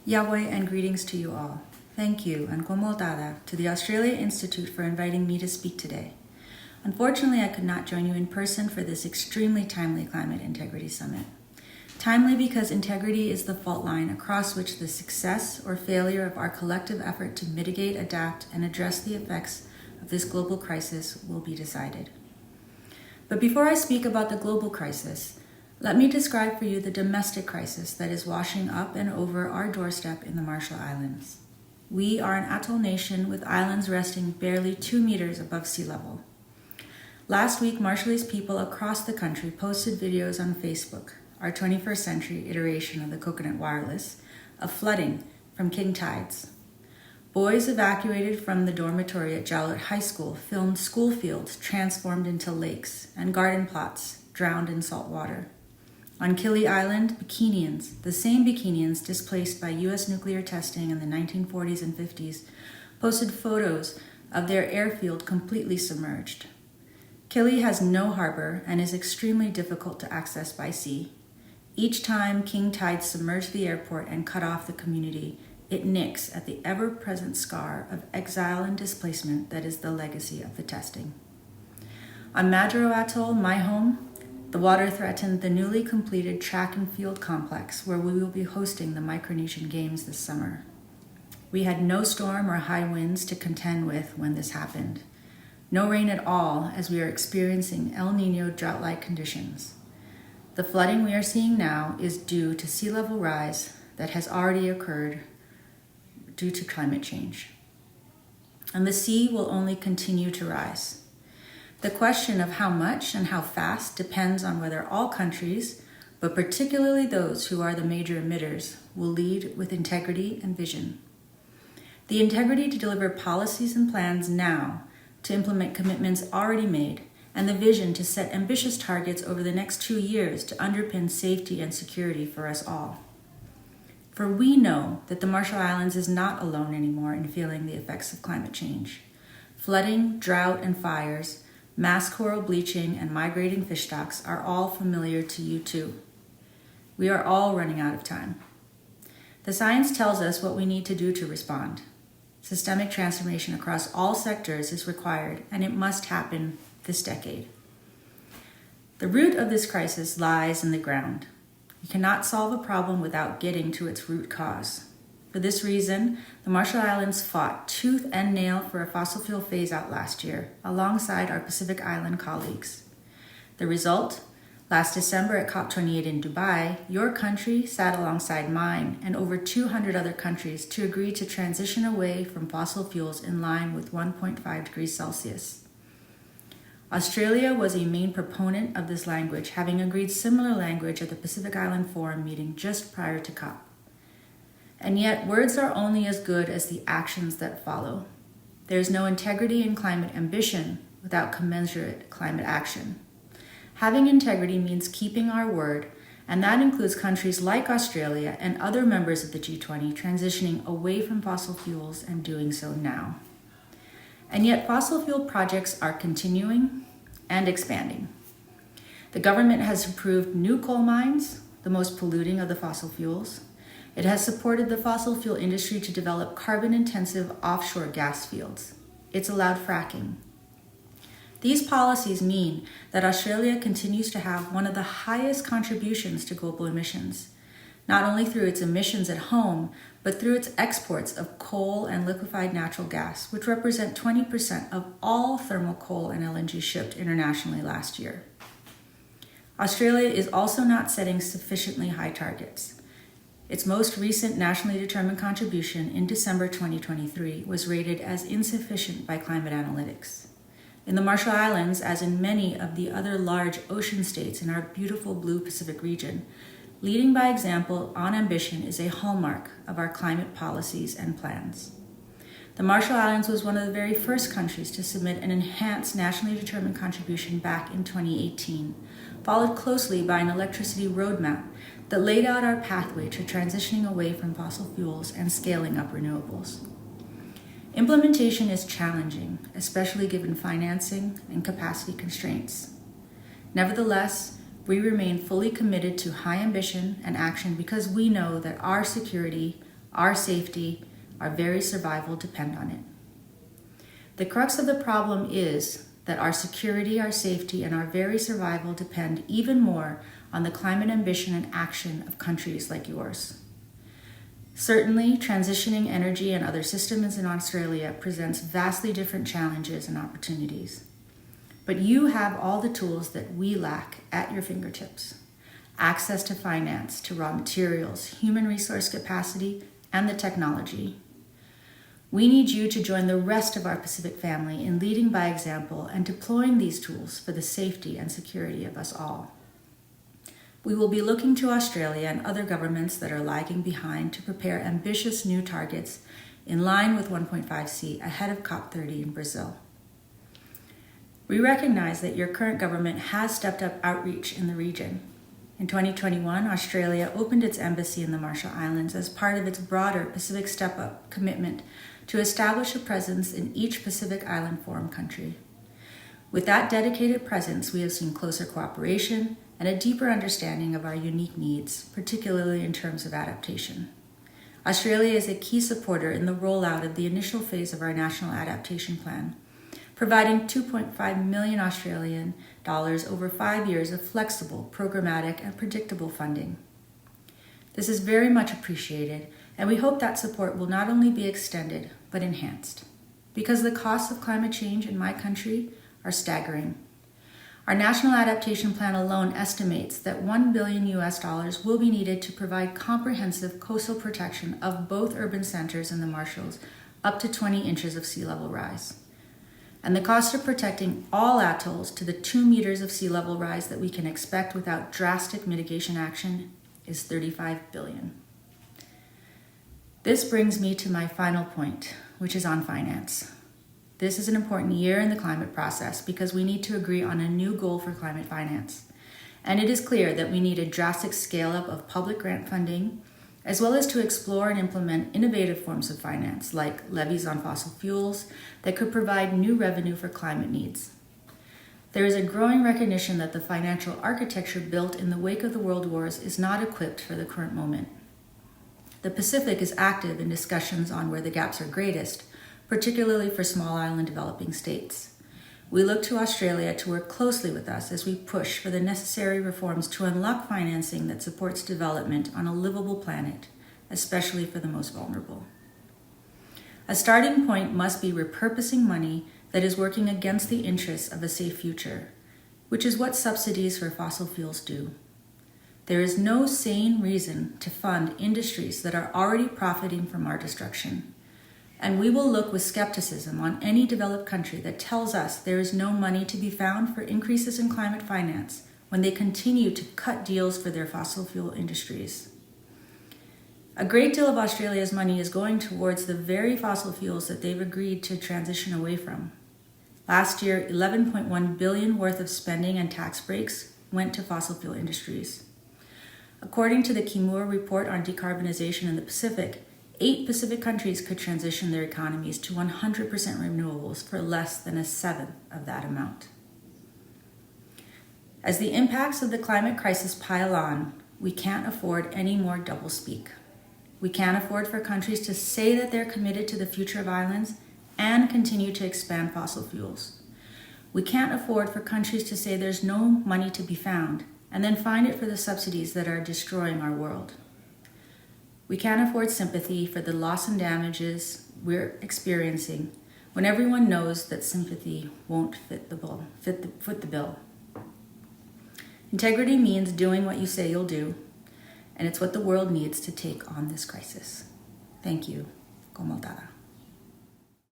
Yahweh and greetings to you all. Thank you and komoltada to the Australia Institute for inviting me to speak today. Unfortunately, I could not join you in person for this extremely timely Climate Integrity Summit. Timely because integrity is the fault line across which the success or failure of our collective effort to mitigate, adapt, and address the effects of this global crisis will be decided. But before I speak about the global crisis, let me describe for you the domestic crisis that is washing up and over our doorstep in the Marshall Islands. We are an atoll nation with islands resting barely 2 meters above sea level. Last week, Marshallese people across the country posted videos on Facebook, our 21st century iteration of the Coconut Wireless, of flooding from king tides. Boys evacuated from the dormitory at Jowett High School filmed school fields transformed into lakes and garden plots drowned in salt water. On Kili Island, Bikinians, the same Bikinians displaced by U.S. nuclear testing in the 1940s and 50s, posted photos of their airfield completely submerged. Kili has no harbor and is extremely difficult to access by sea. Each time king tides submerge the airport and cut off the community, it nicks at the ever-present scar of exile and displacement that is the legacy of the testing. On Madro Atoll, my home, the water threatened the newly completed track and field complex where we will be hosting the Micronesian Games this summer. We had no storm or high winds to contend with when this happened. No rain at all as we are experiencing El Niño drought-like conditions. The flooding we are seeing now is due to sea level rise that has already occurred due to climate change. And the sea will only continue to rise. The question of how much and how fast depends on whether all countries, but particularly those who are the major emitters, will lead with integrity and vision. The integrity to deliver policies and plans now, to implement commitments already made, and the vision to set ambitious targets over the next 2 years to underpin safety and security for us all. For we know that the Marshall Islands is not alone anymore in feeling the effects of climate change. Flooding, drought, and fires, mass coral bleaching, and migrating fish stocks are all familiar to you too. We are all running out of time. The science tells us what we need to do to respond. Systemic transformation across all sectors is required, and it must happen this decade. The root of this crisis lies in the ground. You cannot solve a problem without getting to its root cause. For this reason, the Marshall Islands fought tooth and nail for a fossil fuel phase-out last year, alongside our Pacific Island colleagues. The result? Last December at COP28 in Dubai, your country sat alongside mine and over 200 other countries to agree to transition away from fossil fuels in line with 1.5 degrees Celsius. Australia was a main proponent of this language, having agreed similar language at the Pacific Island Forum meeting just prior to COP. And yet, words are only as good as the actions that follow. There is no integrity in climate ambition without commensurate climate action. Having integrity means keeping our word, and that includes countries like Australia and other members of the G20 transitioning away from fossil fuels and doing so now. And yet, fossil fuel projects are continuing and expanding. The government has approved new coal mines, the most polluting of the fossil fuels. It has supported the fossil fuel industry to develop carbon-intensive offshore gas fields. It's allowed fracking. These policies mean that Australia continues to have one of the highest contributions to global emissions, not only through its emissions at home, but through its exports of coal and liquefied natural gas, which represent 20% of all thermal coal and LNG shipped internationally last year. Australia is also not setting sufficiently high targets. Its most recent nationally determined contribution in December 2023 was rated as insufficient by Climate Analytics. In the Marshall Islands, as in many of the other large ocean states in our beautiful blue Pacific region, leading by example on ambition is a hallmark of our climate policies and plans. The Marshall Islands was one of the very first countries to submit an enhanced nationally determined contribution back in 2018, followed closely by an electricity roadmap that laid out our pathway to transitioning away from fossil fuels and scaling up renewables. Implementation is challenging, especially given financing and capacity constraints. Nevertheless, we remain fully committed to high ambition and action because we know that our security, Our safety, our very survival depend on it. The crux of the problem is that our security, our safety, and our very survival depend even more on the climate ambition and action of countries like yours. Certainly, transitioning energy and other systems in Australia presents vastly different challenges and opportunities. But you have all the tools that we lack at your fingertips. Access to finance, to raw materials, human resource capacity, and the technology. We need you to join the rest of our Pacific family in leading by example and deploying these tools for the safety and security of us all. We will be looking to Australia and other governments that are lagging behind to prepare ambitious new targets in line with 1.5C ahead of COP30 in Brazil. We recognize that your current government has stepped up outreach in the region. In 2021, Australia opened its embassy in the Marshall Islands as part of its broader Pacific Step Up commitment to establish a presence in each Pacific Island Forum country. With that dedicated presence, we have seen closer cooperation and a deeper understanding of our unique needs, particularly in terms of adaptation. Australia is a key supporter in the rollout of the initial phase of our National Adaptation Plan, providing 2.5 million Australian dollars over 5 years of flexible, programmatic, and predictable funding. This is very much appreciated, and we hope that support will not only be extended, but enhanced, because the costs of climate change in my country are staggering. Our National Adaptation Plan alone estimates that $1 billion will be needed to provide comprehensive coastal protection of both urban centers in the Marshalls up to 20 inches of sea level rise. And the cost of protecting all atolls to the 2 meters of sea level rise that we can expect without drastic mitigation action is $35 billion. This brings me to my final point, which is on finance. This is an important year in the climate process because we need to agree on a new goal for climate finance. And it is clear that we need a drastic scale-up of public grant funding, as well as to explore and implement innovative forms of finance, like levies on fossil fuels, that could provide new revenue for climate needs. There is a growing recognition that the financial architecture built in the wake of the world wars is not equipped for the current moment. The Pacific is active in discussions on where the gaps are greatest, particularly for small island developing states. We look to Australia to work closely with us as we push for the necessary reforms to unlock financing that supports development on a livable planet, especially for the most vulnerable. A starting point must be repurposing money that is working against the interests of a safe future, which is what subsidies for fossil fuels do. There is no sane reason to fund industries that are already profiting from our destruction. And we will look with skepticism on any developed country that tells us there is no money to be found for increases in climate finance when they continue to cut deals for their fossil fuel industries. A great deal of Australia's money is going towards the very fossil fuels that they've agreed to transition away from. Last year, $11.1 billion worth of spending and tax breaks went to fossil fuel industries. According to the Kimura Report on Decarbonization in the Pacific, 8 Pacific countries could transition their economies to 100% renewables for less than a seventh of that amount. As the impacts of the climate crisis pile on, we can't afford any more doublespeak. We can't afford for countries to say that they're committed to the future of islands and continue to expand fossil fuels. We can't afford for countries to say there's no money to be found and then find it for the subsidies that are destroying our world. We can't afford sympathy for the loss and damages we're experiencing when everyone knows that sympathy won't foot the bill. Integrity means doing what you say you'll do, and it's what the world needs to take on this crisis. Thank you. Komaldara.